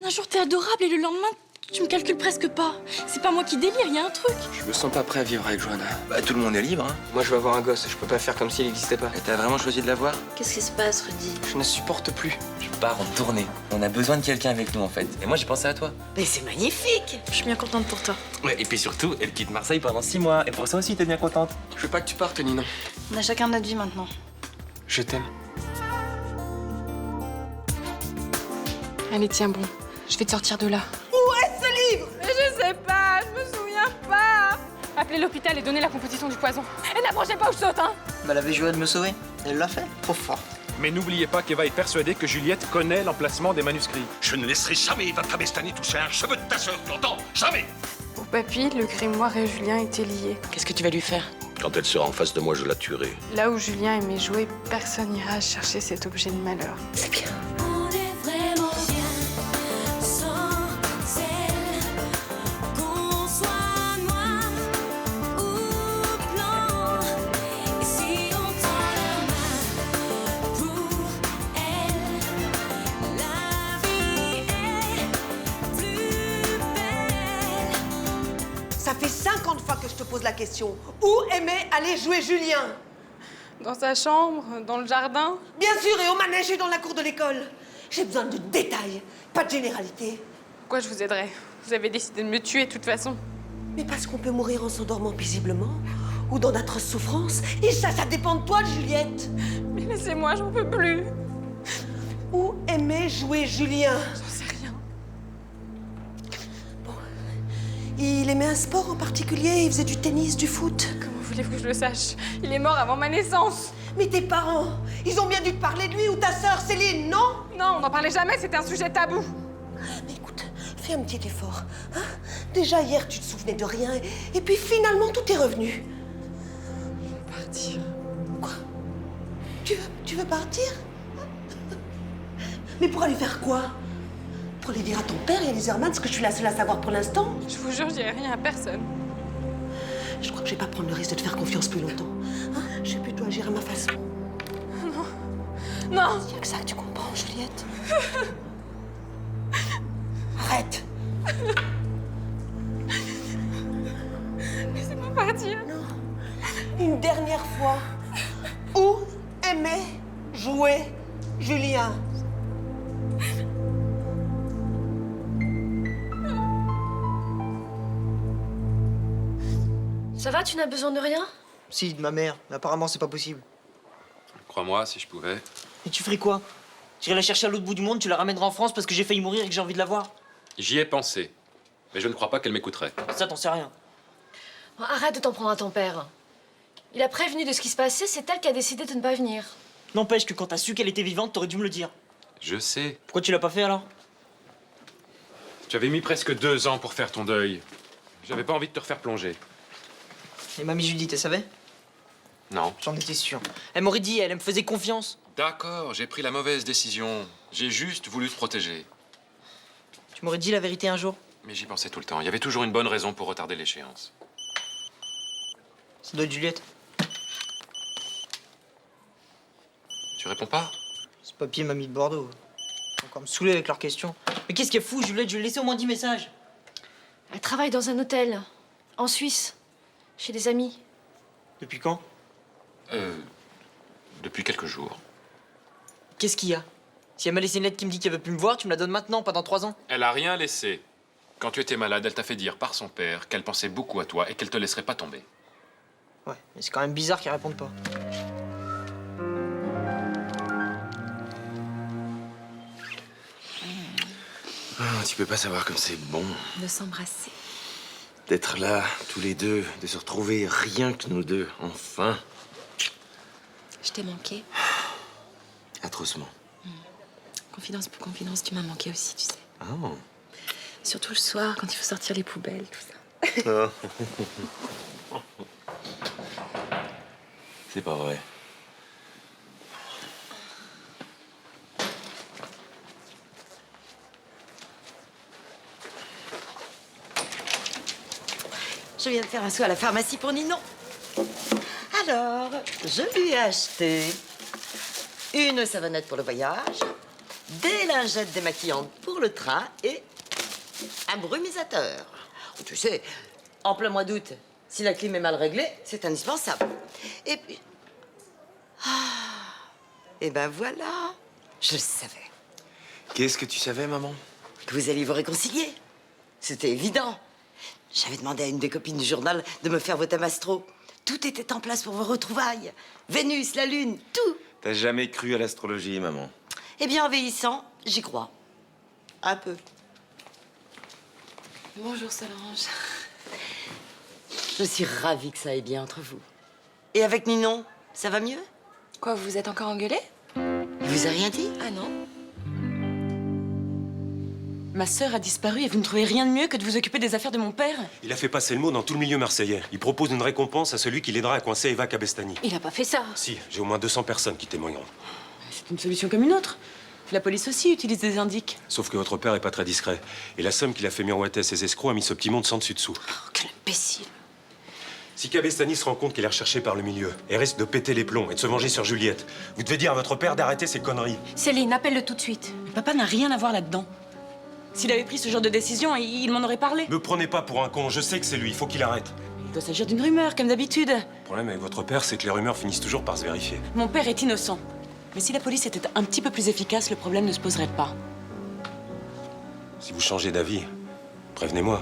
Un jour, t'es adorable et le lendemain, tu me calcules presque pas. C'est pas moi qui délire, y a un truc. Je me sens pas prêt à vivre avec Johanna. Bah, tout le monde est libre, hein. Moi, je veux avoir un gosse, je peux pas faire comme s'il n'existait pas. Et t'as vraiment choisi de l'avoir? Qu'est-ce qui se passe, Rudy? Je ne supporte plus. Je pars en tournée. On a besoin de quelqu'un avec nous, en fait. Et moi, j'ai pensé à toi. Mais c'est magnifique! Je suis bien contente pour toi. Ouais, et puis surtout, elle quitte Marseille pendant 6 mois. Et pour ça aussi, t'es bien contente. Je veux pas que tu partes, Ninon. On a chacun notre vie maintenant. Je t'aime. Allez, tiens bon, je vais te sortir de là. Je sais pas, je me souviens pas. Appelez l'hôpital et donnez la composition du poison. Et n'approchez pas ou je saute, hein. Elle avait joué de me sauver. Elle l'a fait. Trop fort. Mais n'oubliez pas qu'Eva est persuadée que Juliette connaît l'emplacement des manuscrits. Je ne laisserai jamais Eva Cabestany toucher un cheveu de ta sœur, tu entends? Jamais! Pour papy, le grimoire et Julien étaient liés. Qu'est-ce que tu vas lui faire? Quand elle sera en face de moi, je la tuerai. Là où Julien aimait jouer, personne n'ira chercher cet objet de malheur. C'est bien. On est vraiment bien sans elle. Qu'on soit noir ou blanc. Et si on tend la main pour elle, la vie est plus belle. Ça fait 50 fois que je te pose la question. Où aimait aller jouer Julien? Dans sa chambre, dans le jardin. Bien sûr, et au manège et dans la cour de l'école. J'ai besoin de détails, pas de généralité. Pourquoi je vous aiderais? Vous avez décidé de me tuer de toute façon. Mais parce qu'on peut mourir en s'endormant paisiblement ou dans d'atroces souffrances. Et ça dépend de toi, Juliette. Mais laissez-moi, j'en peux plus. Où aimait jouer Julien? J'en sais rien. Il aimait un sport en particulier, il faisait du tennis, du foot. Comment voulez-vous que je le sache? Il est mort avant ma naissance. Mais tes parents, ils ont bien dû te parler de lui ou ta sœur Céline, non? Non, on n'en parlait jamais, c'était un sujet tabou. Mais écoute, fais un petit effort. Hein? Déjà hier, tu te souvenais de rien et puis finalement, tout est revenu. Je vais partir. Quoi? Tu veux partir? Mais pour aller faire quoi? Pour aller dire à ton père et à Liz Herman ce que je suis la seule à savoir pour l'instant? Je vous jure, je dirai rien à personne. Je crois que je vais pas prendre le risque de te faire confiance plus longtemps. Hein? Je vais plutôt agir à ma façon. Non. Il y a que ça que tu comprends, Juliette. Arrête. Laissez-moi partir. Non. Une dernière fois. Où aimait jouer Julien? Ça va, tu n'as besoin de rien? Si, de ma mère. Mais apparemment, c'est pas possible. Crois-moi, si je pouvais. Et tu ferais quoi? Tu irais la chercher à l'autre bout du monde, tu la ramèneras en France parce que j'ai failli mourir et que j'ai envie de la voir? J'y ai pensé. Mais je ne crois pas qu'elle m'écouterait. Ça, t'en sais rien. Bon, arrête de t'en prendre à ton père. Il a prévenu de ce qui se passait, c'est elle qui a décidé de ne pas venir. N'empêche que quand t'as su qu'elle était vivante, t'aurais dû me le dire. Je sais. Pourquoi tu l'as pas fait alors? Tu avais mis presque 2 ans pour faire ton deuil. J'avais pas envie de te refaire plonger. Et mamie Judith, elle savait? Non. J'en étais sûr. Elle m'aurait dit, elle me faisait confiance. D'accord, j'ai pris la mauvaise décision. J'ai juste voulu te protéger. Tu m'aurais dit la vérité un jour. Mais j'y pensais tout le temps. Il y avait toujours une bonne raison pour retarder l'échéance. Ça doit être Juliette. Tu réponds pas? Ce papier m'a mis de Bordeaux. Ils vont encore me saouler avec leurs questions. Mais qu'est-ce qui est fou, Juliette? Je lui ai laissé au moins 10 messages. Elle travaille dans un hôtel, en Suisse, chez des amis. Depuis quand? Depuis quelques jours. Qu'est-ce qu'il y a? Si elle m'a laissé une lettre qui me dit qu'elle veut plus me voir, tu me la donnes maintenant, pas dans 3 ans. Elle a rien laissé. Quand tu étais malade, elle t'a fait dire par son père qu'elle pensait beaucoup à toi et qu'elle te laisserait pas tomber. Ouais, mais c'est quand même bizarre qu'elle réponde pas. Tu peux pas savoir comme c'est bon De s'embrasser. d'être là, tous les deux, de se retrouver rien que nous deux, enfin. Je t'ai manqué. Atrocement. Confidence pour confidence, tu m'as manqué aussi, tu sais. Oh. Surtout le soir, quand il faut sortir les poubelles, tout ça. C'est pas vrai. Je viens de faire un saut à la pharmacie pour Ninon. Alors, je lui ai acheté une savonnette pour le voyage, des lingettes démaquillantes pour le train et un brumisateur. Tu sais, en plein mois d'août, si la clim est mal réglée, c'est indispensable. Et puis... et ben voilà, je le savais. Qu'est-ce que tu savais, maman? Que vous alliez vous réconcilier. C'était évident. J'avais demandé à une des copines du journal de me faire vos thèmes astro. Tout était en place pour vos retrouvailles. Vénus, la Lune, tout. T'as jamais cru à l'astrologie, maman? Eh bien, en vieillissant, j'y crois. Un peu. Bonjour Solange. Je suis ravie que ça aille bien entre vous. Et avec Ninon, ça va mieux? Quoi, vous vous êtes encore engueulés? Il vous a rien dit? Ah non. Ma sœur a disparu et vous ne trouvez rien de mieux que de vous occuper des affaires de mon père? Il a fait passer le mot dans tout le milieu marseillais. Il propose une récompense à celui qui l'aidera à coincer Eva Cabestany. Il a pas fait ça. Si, j'ai au moins 200 personnes qui témoigneront. C'est une solution comme une autre. La police aussi utilise des indices. Sauf que votre père est pas très discret. Et la somme qu'il a fait miroiter à ses escrocs a mis ce petit monde sans dessus-dessous. Oh, quel imbécile. Si Cabestany se rend compte qu'elle est recherchée par le milieu, elle risque de péter les plombs et de se venger sur Juliette. Vous devez dire à votre père d'arrêter ces conneries. Céline, appelle-le tout de suite. Papa n'a rien à voir là-dedans. S'il avait pris ce genre de décision, il m'en aurait parlé. Me prenez pas pour un con, je sais que c'est lui, il faut qu'il arrête. Il doit s'agir d'une rumeur, comme d'habitude. Le problème avec votre père, c'est que les rumeurs finissent toujours par se vérifier. Mon père est innocent. Mais si la police était un petit peu plus efficace, le problème ne se poserait pas. Si vous changez d'avis, prévenez-moi.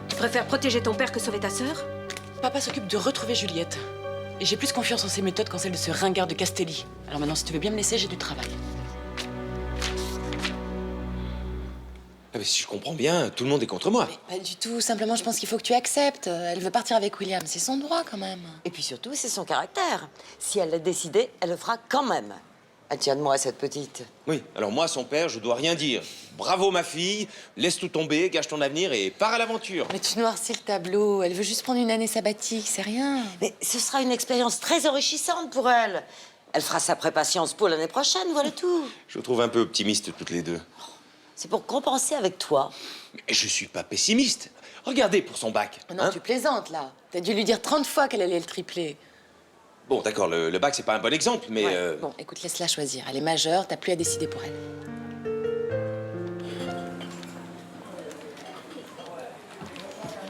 Tu préfères protéger ton père que sauver ta sœur? Papa s'occupe de retrouver Juliette. Et j'ai plus confiance en ses méthodes qu'en celles de ce ringard de Castelli. Alors maintenant, si tu veux bien me laisser, j'ai du travail. Ah, mais si je comprends bien, tout le monde est contre moi. Pas du tout. Simplement, je pense qu'il faut que tu acceptes. Elle veut partir avec William. C'est son droit, quand même. Et puis surtout, c'est son caractère. Si elle l'a décidé, elle le fera quand même. Elle tient de moi, cette petite. Oui, alors moi, son père, je dois rien dire. Bravo, ma fille, laisse tout tomber, gâche ton avenir et pars à l'aventure. Mais tu noircis le tableau. Elle veut juste prendre une année sabbatique, c'est rien. Mais ce sera une expérience très enrichissante pour elle. Elle fera sa pré-patience pour l'année prochaine, voilà tout. Je vous trouve un peu optimiste toutes les deux. C'est pour compenser avec toi. Mais je suis pas pessimiste. Regardez pour son bac. Oh non, hein. tu plaisantes, là. T'as dû lui dire 30 fois qu'elle allait le tripler. Bon, d'accord, le bac, c'est pas un bon exemple, mais... Ouais. Bon, écoute, laisse-la choisir. Elle est majeure, t'as plus à décider pour elle.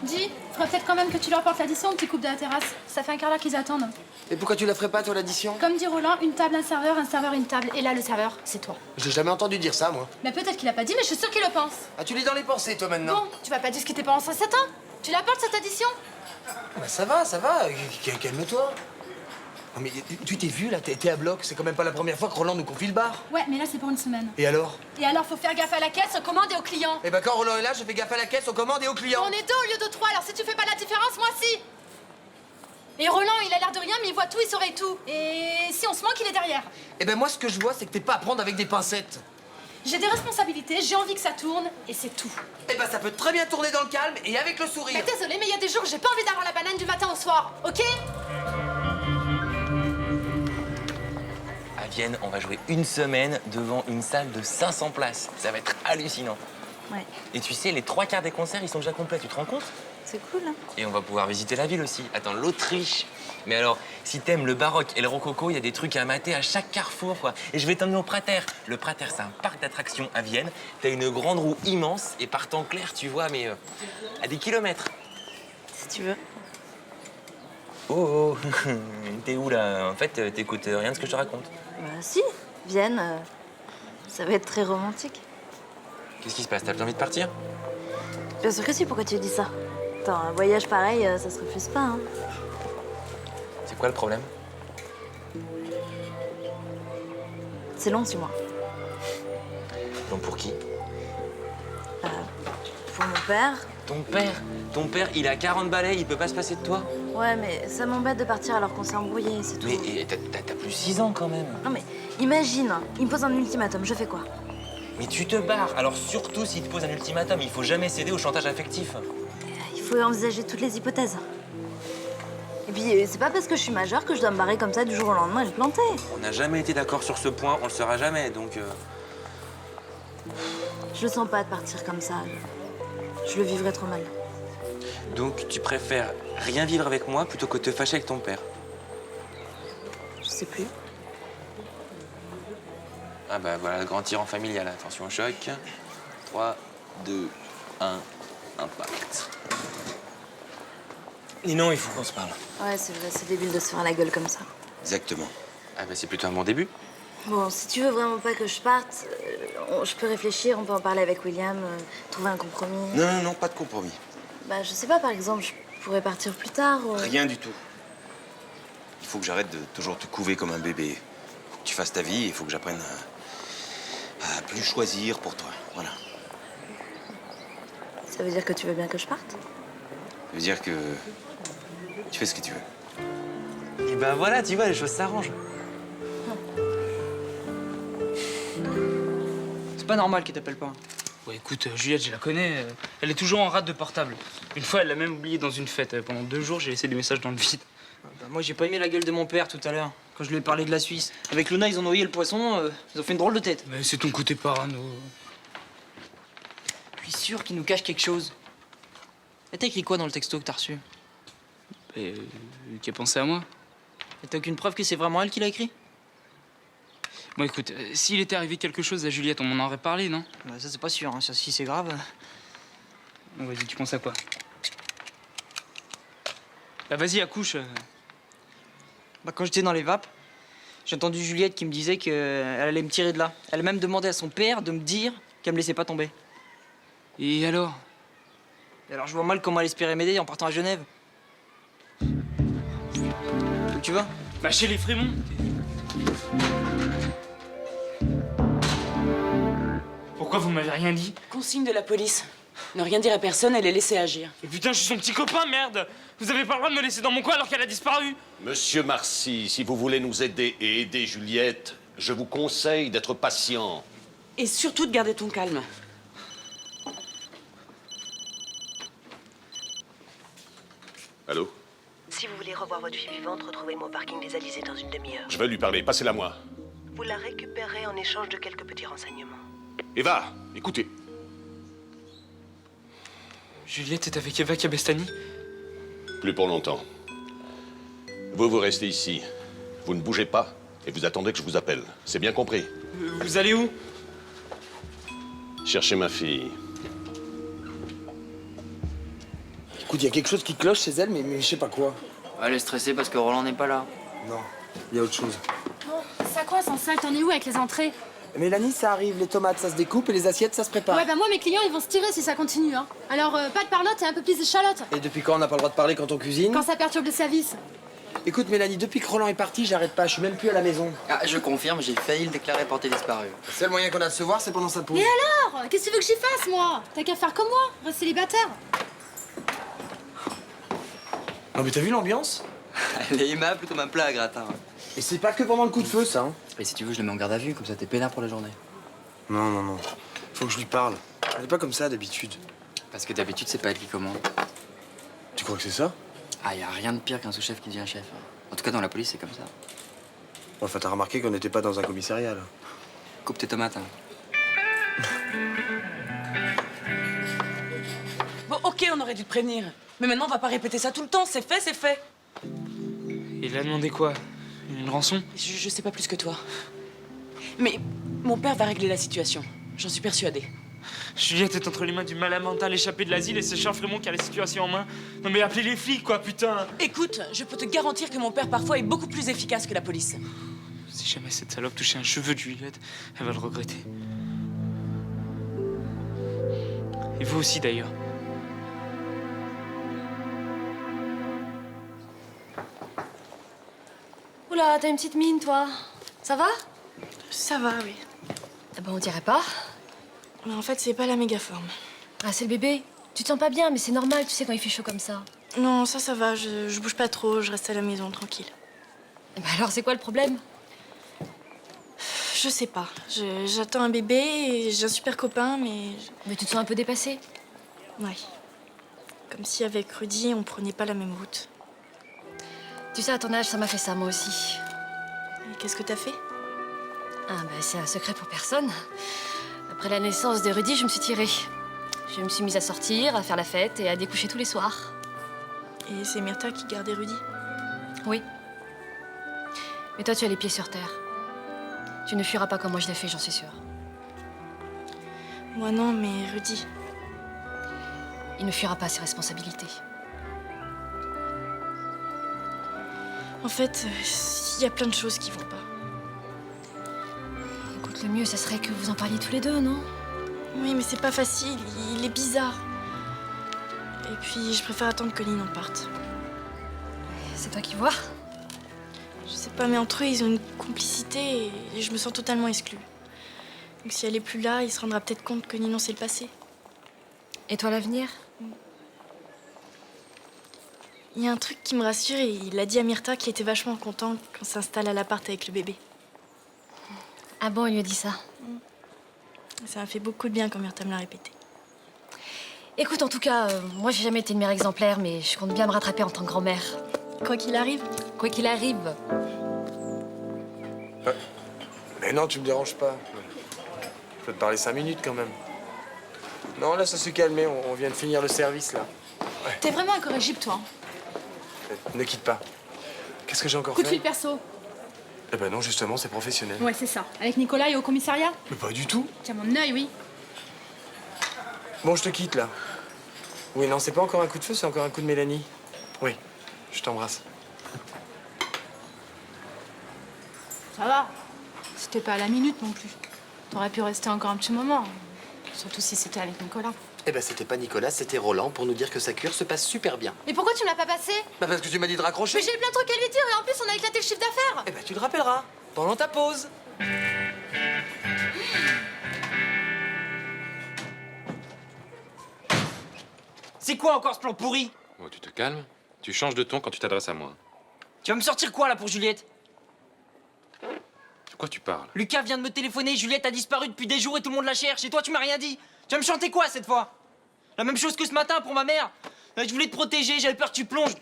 Dis, faudrait peut-être quand même que tu leur portes l'addition au petit couple de la terrasse. Ça fait un quart d'heure qu'ils attendent. Et pourquoi tu la ferais pas, toi, l'addition? Comme dit Roland, une table, un serveur, une table. Et là, le serveur, c'est toi. J'ai jamais entendu dire ça, moi. Mais peut-être qu'il a pas dit, mais je suis sûre qu'il le pense. Ah, tu lis dans les pensées, toi, maintenant? Bon, tu vas pas discuter pendant 7 ans. Tu la portes, cette addition? Bah, ça va, ça va. Calme-toi. Non, mais tu t'es vu, là, t'es à bloc. C'est quand même pas la première fois que Roland nous confie le bar. Ouais, mais là, c'est pour une semaine. Et alors? Et alors, faut faire gaffe à la caisse, aux commandes et aux clients. Eh ben, quand Roland est là, je fais gaffe à la caisse, aux commandes et aux clients. On est 2 au lieu de 3, alors si tu fais pas la différence, moi si. Et Roland, il a l'air de rien, mais il voit tout, il saurait tout. Et si on se manque, il est derrière. Eh ben, moi, ce que je vois, c'est que t'es pas à prendre avec des pincettes. J'ai des responsabilités, j'ai envie que ça tourne, et c'est tout. Eh ben, ça peut très bien tourner dans le calme et avec le sourire. Mais désolé, mais il y a des jours où j'ai pas envie d'avoir la banane du matin au soir, ok? À Vienne, on va jouer une semaine devant une salle de 500 places. Ça va être hallucinant. Ouais. Et tu sais, les 3 quarts des concerts, ils sont déjà complets, tu te rends compte? C'est cool, hein. Et on va pouvoir visiter la ville aussi. Attends, l'Autriche. Mais alors, si t'aimes le baroque et le rococo, il y a des trucs à mater à chaque carrefour, quoi. Et je vais t'emmener au Prater. Le Prater, c'est un parc d'attractions à Vienne. T'as une grande roue immense et par temps clair, tu vois, mais à des kilomètres. Si tu veux. Oh, oh. T'es où, là? En fait, t'écoutes rien de ce que je te raconte. Bah si, Vienne, ça va être très romantique. Qu'est-ce qui se passe? T'as plus envie de partir? Bien sûr que si, pourquoi tu dis ça? Attends, un voyage pareil, ça se refuse pas, hein. C'est quoi le problème? C'est long, 6 mois. Donc pour qui? Pour mon père. Ton père? Ton père, il a 40 balais, il peut pas se passer de toi? Ouais, mais ça m'embête de partir alors qu'on s'est embrouillé, c'est tout. Mais t'as plus 6 ans quand même. Non mais, imagine, il me pose un ultimatum, je fais quoi? Mais tu te barres. Alors surtout s'il te pose un ultimatum, il faut jamais céder au chantage affectif. Il faut envisager toutes les hypothèses. Et puis, c'est pas parce que je suis majeure que je dois me barrer comme ça du jour au lendemain et le planter. On n'a jamais été d'accord sur ce point, on le sera jamais, donc... Je le sens pas de partir comme ça. Je le vivrais trop mal. Donc tu préfères rien vivre avec moi plutôt que te fâcher avec ton père? Je sais sais plus. Ah bah voilà, le grand tyran familial. Attention au choc. 3, 2, 1, impact. Ninon, il faut qu'on se parle. Ouais, c'est vrai, c'est débile de se faire la gueule comme ça. Exactement. Ah bah c'est plutôt un bon début. Bon, si tu veux vraiment pas que je parte, je peux réfléchir, on peut en parler avec William, trouver un compromis. Non, pas de compromis. Bah, je sais pas, par exemple, je pourrais partir plus tard. Rien du tout. Il faut que j'arrête de toujours te couver comme un bébé. Il faut que tu fasses ta vie et il faut que j'apprenne à plus choisir pour toi. Voilà. Ça veut dire que tu veux bien que je parte? Ça veut dire que tu fais ce que tu veux. Et bah voilà, tu vois, les choses s'arrangent. C'est pas normal qu'elle t'appelle pas. Ouais, écoute, Juliette, je la connais. Elle est toujours en rate de portable. Une fois, elle l'a même oublié dans une fête. Pendant 2 jours, j'ai laissé des messages dans le vide. Bah, moi, j'ai pas aimé la gueule de mon père tout à l'heure, quand je lui ai parlé de la Suisse. Avec Luna, ils ont noyé le poisson, ils ont fait une drôle de tête. Mais c'est ton côté parano. Je suis sûr qu'il nous cache quelque chose. Et t'as écrit quoi dans le texto que t'as reçu? Et qui a pensé à moi. Et t'as aucune preuve que c'est vraiment elle qui l'a écrit? Bon, écoute, s'il était arrivé quelque chose à Juliette, on m'en aurait parlé, non? Bah, ça, c'est pas sûr, hein. Si c'est grave. Bon, vas-y, tu penses à quoi? Bah, vas-y, accouche. Bah, quand j'étais dans les vapes, j'ai entendu Juliette qui me disait qu'elle allait me tirer de là. Elle a même demandé à son père de me dire qu'elle me laissait pas tomber. Et alors? Et alors, je vois mal comment elle espérait m'aider en partant à Genève. Où tu vas? Bah, chez les Frémont. Pourquoi vous m'avez rien dit? Consigne de la police. Ne rien dire à personne et les laisser agir. Et putain, je suis son petit copain, merde! Vous avez pas le droit de me laisser dans mon coin alors qu'elle a disparu! Monsieur Marcy, si vous voulez nous aider et aider Juliette, je vous conseille d'être patient. Et surtout de garder ton calme. Allô? Si vous voulez revoir votre fille vivante, retrouvez-moi au parking des Alizés dans une demi-heure. Je vais lui parler, passez-la moi. Vous la récupérez en échange de quelques petits renseignements. Eva, écoutez. Juliette est avec Eva Cabestany? Plus pour longtemps. Vous restez ici. Vous ne bougez pas et vous attendez que je vous appelle. C'est bien compris? Vous allez où? Cherchez ma fille. Écoute, il y a quelque chose qui cloche chez elle, mais je sais pas quoi. Elle est stressée parce que Roland n'est pas là. Non, il y a autre chose. Bon, ça quoi, sans salle, t'en es où avec les entrées? Mélanie, ça arrive, les tomates, ça se découpe et les assiettes, ça se prépare. Ouais, bah moi, mes clients, ils vont se tirer si ça continue, hein. Alors, pas de parlotte et un peu plus d'échalote. Et depuis quand on n'a pas le droit de parler quand on cuisine? Quand ça perturbe le service. Écoute, Mélanie, depuis que Roland est parti, j'arrête pas, je suis même plus à la maison. Ah, je confirme, j'ai failli le déclarer porté disparu. Le seul moyen qu'on a de se voir, c'est pendant sa pause. Et alors? Qu'est-ce que tu veux que j'y fasse, moi? T'as qu'à faire comme moi, reste célibataire. Non mais t'as vu l'ambiance? Elle est aimable comme un plat à gratin. Et c'est pas que pendant le coup de feu, ça, hein. Et si tu veux, je le mets en garde à vue, comme ça t'es peinard pour la journée. Non. Faut que je lui parle. Elle est pas comme ça d'habitude. Parce que d'habitude, c'est pas elle qui commande. Tu crois que c'est ça? Ah, y a rien de pire qu'un sous-chef qui devient chef. En tout cas, dans la police, c'est comme ça. Enfin, t'as remarqué qu'on n'était pas dans un commissariat, là. Coupe tes tomates, hein. Bon, ok, on aurait dû te prévenir. Mais maintenant, on va pas répéter ça tout le temps. C'est fait, c'est fait. Il a demandé quoi? Une rançon? Je sais pas plus que toi. Mais mon père va régler la situation. J'en suis persuadée. Juliette est entre les mains du malin mental échappé de l'asile et c'est Charles Frémont qui a la situation en main. Non mais appelez les flics, quoi, putain! Écoute, je peux te garantir que mon père, parfois, est beaucoup plus efficace que la police. Si jamais cette salope touchait un cheveu de Juliette, elle va le regretter. Et vous aussi, d'ailleurs. Oula, t'as une petite mine, toi. Ça va? Ça va, oui. Ah bah, on dirait pas. Mais en fait, c'est pas la méga forme. Ah, c'est le bébé. Tu te sens pas bien, mais c'est normal, tu sais, quand il fait chaud comme ça. Non, ça va, je bouge pas trop, je reste à la maison, tranquille. Bah alors, c'est quoi le problème? Je sais pas. J'attends un bébé et j'ai un super copain, mais... Mais tu te sens un peu dépassée? Ouais. Comme si avec Rudy, on prenait pas la même route. Tu sais, à ton âge, ça m'a fait ça, moi aussi. Et qu'est-ce que t'as fait? Ah bah, c'est un secret pour personne. Après la naissance de Rudy, je me suis tirée. Je me suis mise à sortir, à faire la fête et à découcher tous les soirs. Et c'est Myrtha qui gardait Rudy? Oui. Mais toi, tu as les pieds sur terre. Tu ne fuiras pas comme moi je l'ai fait, j'en suis sûre. Moi non, mais Rudy. Il ne fuira pas ses responsabilités. En fait, il y a plein de choses qui vont pas. Écoute, le mieux, ça serait que vous en parliez tous les deux, non? Oui, mais c'est pas facile. Il est bizarre. Et puis, je préfère attendre que Lynn en parte. C'est toi qui vois? Je sais pas, mais entre eux, ils ont une complicité et je me sens totalement exclue. Donc si elle est plus là, il se rendra peut-être compte que Ninon, c'est le passé. Et toi, l'avenir? Il y a un truc qui me rassure et il a dit à Myrtha qu'il était vachement content qu'on s'installe à l'appart avec le bébé. Ah bon, il lui a dit ça? Ça m'a fait beaucoup de bien quand Myrtha me l'a répété. Écoute, en tout cas, moi, j'ai jamais été une mère exemplaire, mais je compte bien me rattraper en tant que grand-mère. Quoi qu'il arrive? Quoi qu'il arrive. Mais non, tu me déranges pas. Je peux te parler 5 minutes quand même. Non, là, ça s'est calmé. On vient de finir le service, là. T'es vraiment incorrigible, toi. Ne quitte pas. Qu'est-ce que j'ai encore Coup de fait? fil perso. Eh ben non, justement, c'est professionnel. Ouais, c'est ça. Avec Nicolas et au commissariat? Mais pas du tout. Tiens mon œil, oui. Bon, je te quitte, là. Oui, non, c'est pas encore un coup de feu, c'est encore un coup de Mélanie. Oui, je t'embrasse. Ça va. C'était pas à la minute non plus. T'aurais pu rester encore un petit moment. Surtout si c'était avec Nicolas. Eh ben, c'était pas Nicolas, c'était Roland pour nous dire que sa cure se passe super bien. Mais pourquoi tu me l'as pas passé? Bah, parce que tu m'as dit de raccrocher. Mais j'ai eu plein de trucs à lui dire et en plus, on a éclaté le chiffre d'affaires. Eh ben, tu le rappelleras pendant ta pause. C'est quoi encore ce plan pourri? Oh, tu te calmes. Tu changes de ton quand tu t'adresses à moi. Tu vas me sortir quoi là pour Juliette? De quoi tu parles? Lucas vient de me téléphoner, Juliette a disparu depuis des jours et tout le monde la cherche. Et toi, tu m'as rien dit. Tu vas me chanter quoi cette fois? La même chose que ce matin pour ma mère. Je voulais te protéger, j'avais peur que tu plonges.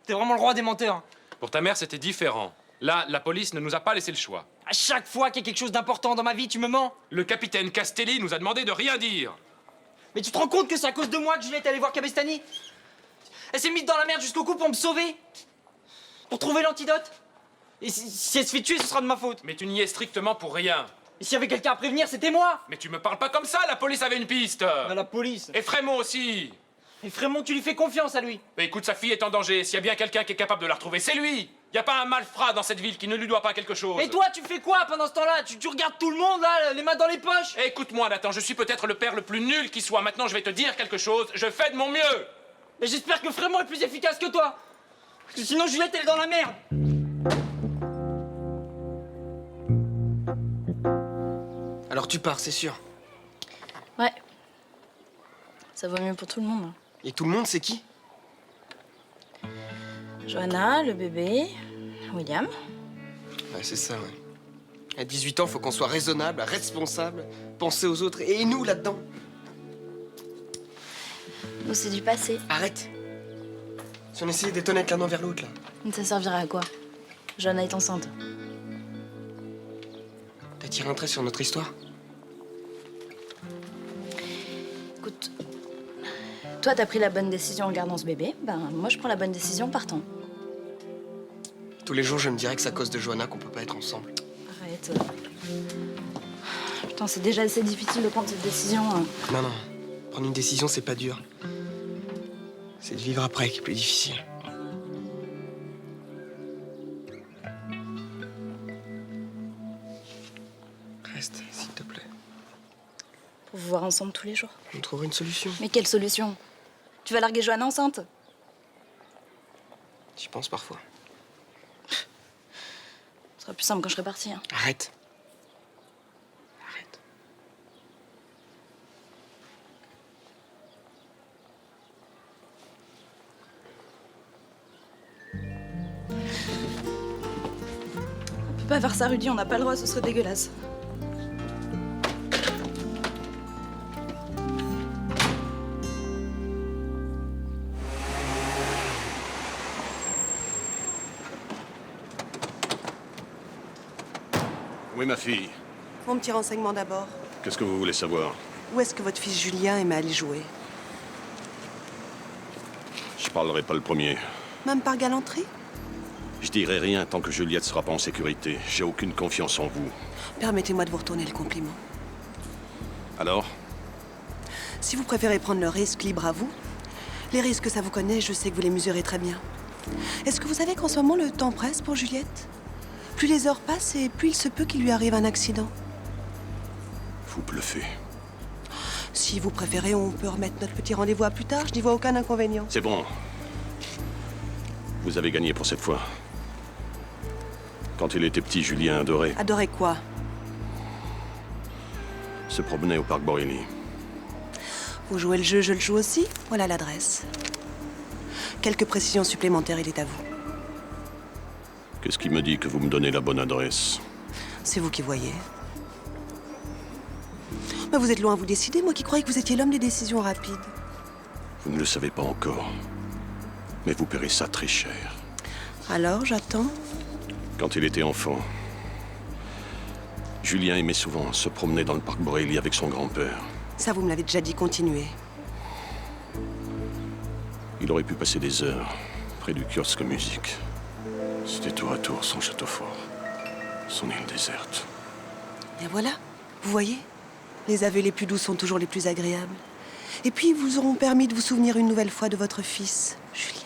T'es vraiment le roi des menteurs. Pour ta mère, c'était différent. Là, la police ne nous a pas laissé le choix. À chaque fois qu'il y a quelque chose d'important dans ma vie, tu me mens. Le capitaine Castelli nous a demandé de rien dire. Mais tu te rends compte que c'est à cause de moi que Juliette est allée voir Cabestany? Elle s'est mise dans la merde jusqu'au cou pour me sauver. Pour trouver l'antidote. Et si elle se fait tuer, ce sera de ma faute. Mais tu n'y es strictement pour rien. Et s'il y avait quelqu'un à prévenir, c'était moi. Mais tu me parles pas comme ça, la police avait une piste. La police. Et Frémont aussi. Et Frémont, tu lui fais confiance à lui. Mais écoute, sa fille est en danger. S'il y a bien quelqu'un qui est capable de la retrouver, c'est lui. Y a pas un malfrat dans cette ville qui ne lui doit pas quelque chose. Et toi, tu fais quoi pendant ce temps-là? Tu regardes tout le monde, là, les mains dans les poches? Écoute-moi, Nathan, je suis peut-être le père le plus nul qui soit. Maintenant, je vais te dire quelque chose. Je fais de mon mieux. Mais j'espère que Frémont est plus efficace que toi. Parce que sinon, Juliette, elle est dans la merde. Alors tu pars, c'est sûr. Ouais. Ça vaut mieux pour tout le monde. Et tout le monde, c'est qui? Johanna, le bébé, William. Ouais, c'est ça, ouais. À 18 ans, faut qu'on soit raisonnable, responsable, penser aux autres. Et nous, là-dedans? Nous, c'est du passé. Arrête. Si on essayait d'être honnête l'un envers l'autre, là. Mais ça servirait à quoi? Johanna est enceinte. T'as tiré un trait sur notre histoire? Écoute, toi, t'as pris la bonne décision en gardant ce bébé. Ben, moi, je prends la bonne décision en partant. Tous les jours, je me dirais que c'est à cause de Johanna qu'on peut pas être ensemble. Arrête. Putain, c'est déjà assez difficile de prendre cette décision. Non, non. Prendre une décision, c'est pas dur. C'est de vivre après qui est plus difficile. Reste, s'il te plaît. Pour vous voir ensemble tous les jours. On trouvera une solution. Mais quelle solution? Tu vas larguer Johanna enceinte? J'y pense parfois. Ce sera plus simple quand je serai partie. Hein. Arrête. On peut pas faire ça, Rudy, on n'a pas le droit, ce serait dégueulasse. Oui, ma fille. Mon petit renseignement d'abord. Qu'est-ce que vous voulez savoir? Où est-ce que votre fils Julien aimait aller jouer? Je parlerai pas le premier. Même par galanterie? Je dirai rien tant que Juliette sera pas en sécurité. J'ai aucune confiance en vous. Permettez-moi de vous retourner le compliment. Alors? Si vous préférez prendre le risque, libre à vous. Les risques, ça vous connaît, je sais que vous les mesurez très bien. Est-ce que vous savez qu'en ce moment, le temps presse pour Juliette? Plus les heures passent et plus il se peut qu'il lui arrive un accident. Vous bluffez. Si vous préférez, on peut remettre notre petit rendez-vous à plus tard. Je n'y vois aucun inconvénient. C'est bon. Vous avez gagné pour cette fois. Quand il était petit, Julien adorait. Adorait quoi? Se promenait au parc Borelli. Vous jouez le jeu, je le joue aussi. Voilà l'adresse. Quelques précisions supplémentaires, il est à vous. Qu'est-ce qui me dit que vous me donnez la bonne adresse? C'est vous qui voyez. Mais vous êtes loin à vous décider, moi qui croyais que vous étiez l'homme des décisions rapides. Vous ne le savez pas encore. Mais vous paierez ça très cher. Alors, j'attends. Quand il était enfant, Julien aimait souvent se promener dans le parc Borelli avec son grand-père. Ça, vous me l'avez déjà dit, continuez. Il aurait pu passer des heures près du kiosque musique. C'était tour à tour son château fort, son île déserte. Et voilà, vous voyez, les aveux les plus doux sont toujours les plus agréables. Et puis, ils vous auront permis de vous souvenir une nouvelle fois de votre fils, Julien.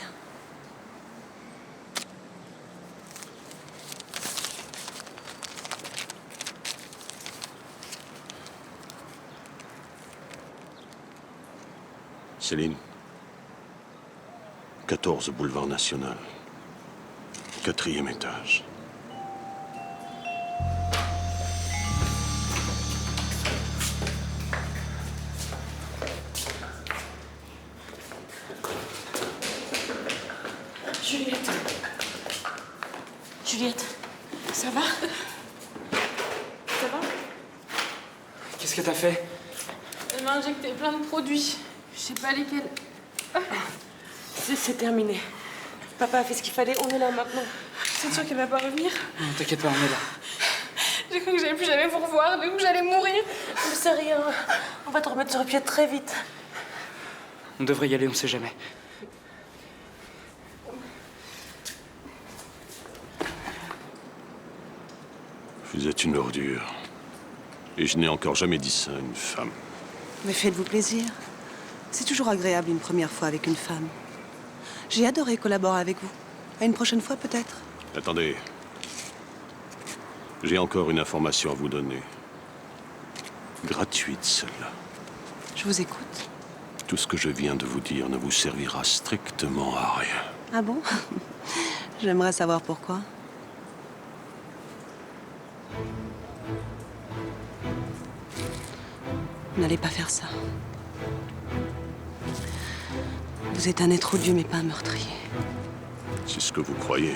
Céline, 14 boulevard National, 4e étage. Juliette. Juliette, ça va? Ça va? Qu'est-ce que t'as fait? Elle m'a injecté plein de produits. Je sais pas lesquels. C'est terminé. Papa a fait ce qu'il fallait, on est là maintenant. C'est sûr qu'elle va pas revenir? Non, t'inquiète pas, on est là. J'ai cru que j'allais plus jamais vous revoir, que j'allais mourir. Ne sais rien. On va te remettre sur pied très vite. On devrait y aller, on sait jamais. Vous êtes une ordure. Et je n'ai encore jamais dit ça à une femme. Mais faites-vous plaisir. C'est toujours agréable une première fois avec une femme. J'ai adoré collaborer avec vous. À une prochaine fois, peut-être. Attendez. J'ai encore une information à vous donner. Gratuite, celle-là. Je vous écoute. Tout ce que je viens de vous dire ne vous servira strictement à rien. Ah bon? J'aimerais savoir pourquoi. N'allez pas faire ça. Vous êtes un être odieux, mais pas un meurtrier. C'est ce que vous croyez.